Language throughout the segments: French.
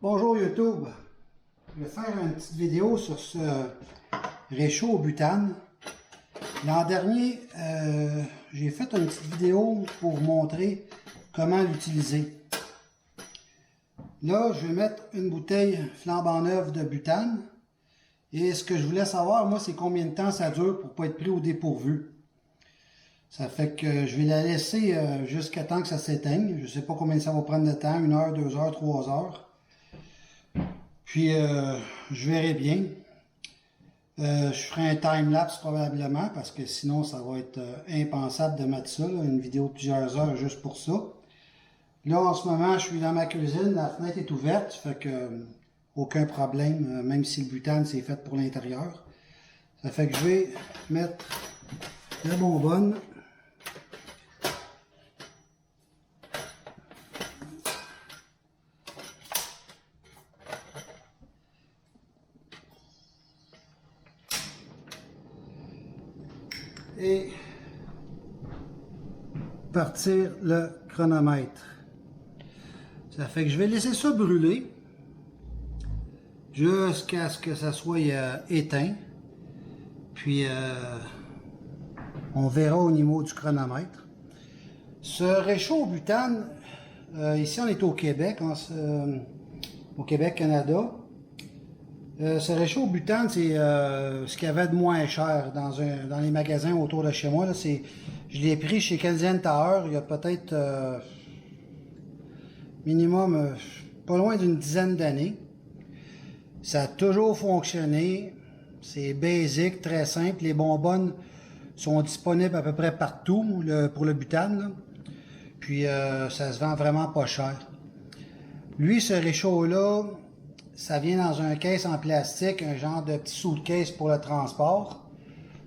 Bonjour YouTube, je vais faire une petite vidéo sur ce réchaud au butane. L'an dernier, j'ai fait une petite vidéo pour vous montrer comment l'utiliser. Là, je vais mettre une bouteille flambant neuve de butane. Et ce que je voulais savoir, moi, c'est combien de temps ça dure pour ne pas être pris au dépourvu. Ça fait que je vais la laisser jusqu'à temps que ça s'éteigne. Je ne sais pas combien ça va prendre de temps, 1 heure, 2 heures, 3 heures. Puis, je verrai bien. Je ferai un time-lapse probablement parce que sinon ça va être impensable de mettre ça, là, une vidéo de plusieurs heures juste pour ça. Là en ce moment je suis dans ma cuisine, la fenêtre est ouverte, fait que aucun problème, même si le butane c'est fait pour l'intérieur. Ça fait que je vais mettre la bonbonne. Et partir le chronomètre. Ça fait que je vais laisser ça brûler jusqu'à ce que ça soit éteint. Puis on verra au niveau du chronomètre. Ce réchaud au butane, ici on est au Québec, au Québec, Canada. Ce réchaud au butane, c'est ce qu'il y avait de moins cher dans les magasins autour de chez moi. Là, je l'ai pris chez Canadian Tower il y a peut-être minimum pas loin d'une dizaine d'années. Ça a toujours fonctionné. C'est basique, très simple. Les bonbonnes sont disponibles à peu près partout pour le butane, là. Puis ça se vend vraiment pas cher. Lui, ce réchaud-là, ça vient dans un caisse en plastique, un genre de petit suitcase pour le transport.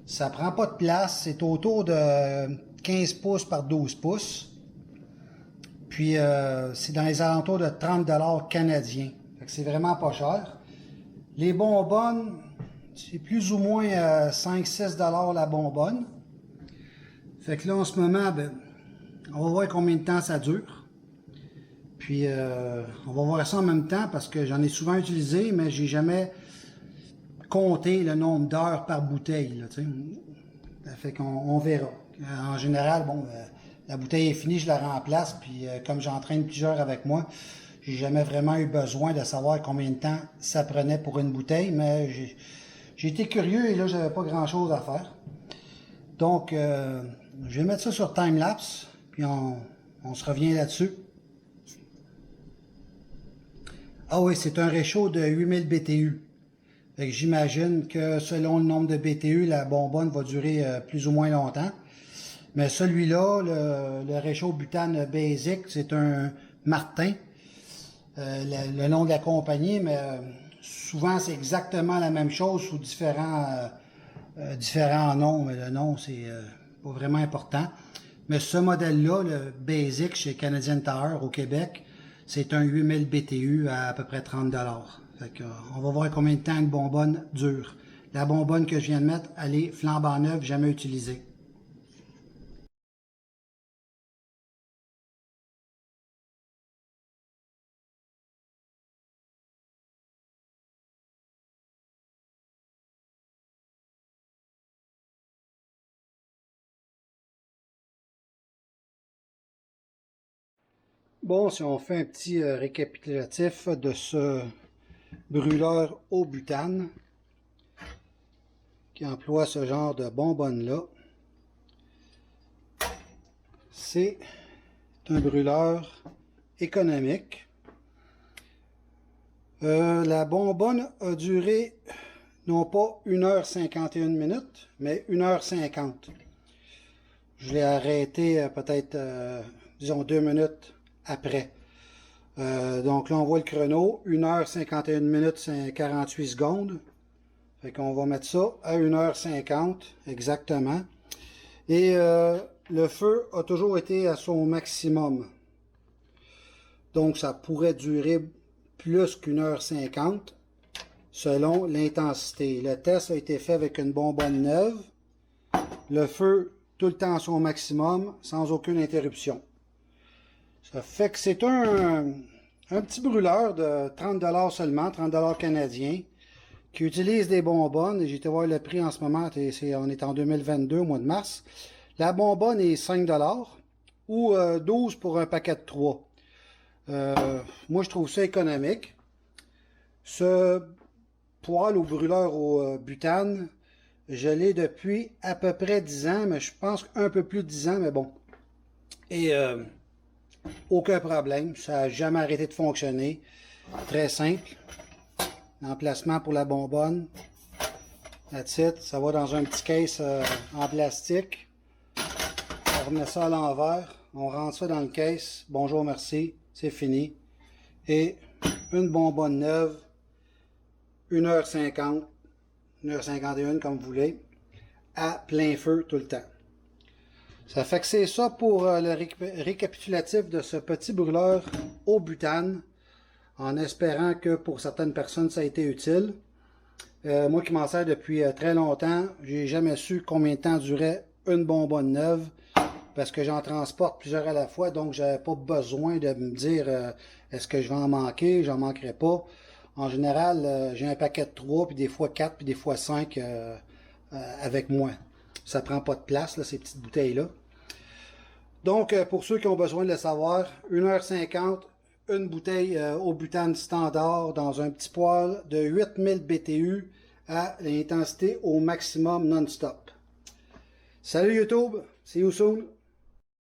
Ça prend pas de place, c'est autour de 15 pouces par 12 pouces. Puis c'est dans les alentours de 30 $ canadiens. Fait que c'est vraiment pas cher. Les bonbonnes, c'est plus ou moins 5-6 $ la bonbonne. Fait que là, en ce moment, ben, on va voir combien de temps ça dure. Puis, on va voir ça en même temps parce que j'en ai souvent utilisé, mais j'ai jamais compté le nombre d'heures par bouteille, là, tu sais. Ça fait qu'on verra. En général, bon, la bouteille est finie, je la remplace, puis comme j'entraîne plusieurs avec moi, j'ai jamais vraiment eu besoin de savoir combien de temps ça prenait pour une bouteille, mais j'ai été curieux et là, j'avais pas grand-chose à faire. Donc, je vais mettre ça sur time-lapse, puis on se revient là-dessus. Ah oui, c'est un réchaud de 8000 BTU. J'imagine que selon le nombre de BTU, la bonbonne va durer plus ou moins longtemps. Mais celui-là, le réchaud butane basic, c'est un Martin, le nom de la compagnie, mais souvent c'est exactement la même chose sous différents noms, mais le nom c'est pas vraiment important. Mais ce modèle-là, le basic chez Canadian Tower au Québec, c'est un 8000 BTU à peu près 30 $. Fait que, on va voir combien de temps une bonbonne dure. La bonbonne que je viens de mettre, elle est flambant neuve, jamais utilisée. Bon, si on fait un petit récapitulatif de ce brûleur au butane qui emploie ce genre de bonbonne-là, c'est un brûleur économique. La bonbonne a duré non pas 1h51 minutes, mais 1h50. Je l'ai arrêté peut-être, disons, 2 minutes après. Donc là, on voit le chrono, 1h51 minutes 48 secondes. Fait qu'on va mettre ça à 1h50 exactement. Et le feu a toujours été à son maximum. Donc ça pourrait durer plus qu'1h50 selon l'intensité. Le test a été fait avec une bonbonne neuve. Le feu tout le temps à son maximum sans aucune interruption. Ça fait que c'est un petit brûleur de 30$ seulement, 30$ canadiens, qui utilise des bonbonnes. J'ai été voir le prix en ce moment, on est en 2022, au mois de mars. La bonbonne est 5$ ou 12 pour un paquet de 3. Moi, je trouve ça économique. Ce poêle au brûleur au butane, je l'ai depuis à peu près 10 ans, mais je pense un peu plus de 10 ans, mais bon. Et aucun problème, ça n'a jamais arrêté de fonctionner. Très simple. L'emplacement pour la bonbonne. That's it. Ça va dans un petit case en plastique. On remet ça à l'envers. On rentre ça dans le case. Bonjour, merci. C'est fini. Et une bonbonne neuve. 1h50. 1h51 comme vous voulez. À plein feu tout le temps. Ça fait que c'est ça pour le récapitulatif de ce petit brûleur au butane. En espérant que pour certaines personnes ça a été utile. Moi qui m'en sers depuis très longtemps, j'ai jamais su combien de temps durait une bonbonne neuve parce que j'en transporte plusieurs à la fois, donc j'avais pas besoin de me dire est-ce que je vais en manquer, j'en manquerai pas. En général, j'ai un paquet de 3, puis des fois 4, puis des fois 5 avec moi. Ça prend pas de place, là, ces petites bouteilles-là. Donc, pour ceux qui ont besoin de le savoir, 1h50, une bouteille au butane standard dans un petit poêle de 8000 BTU à l'intensité au maximum non-stop. Salut YouTube, see you soon!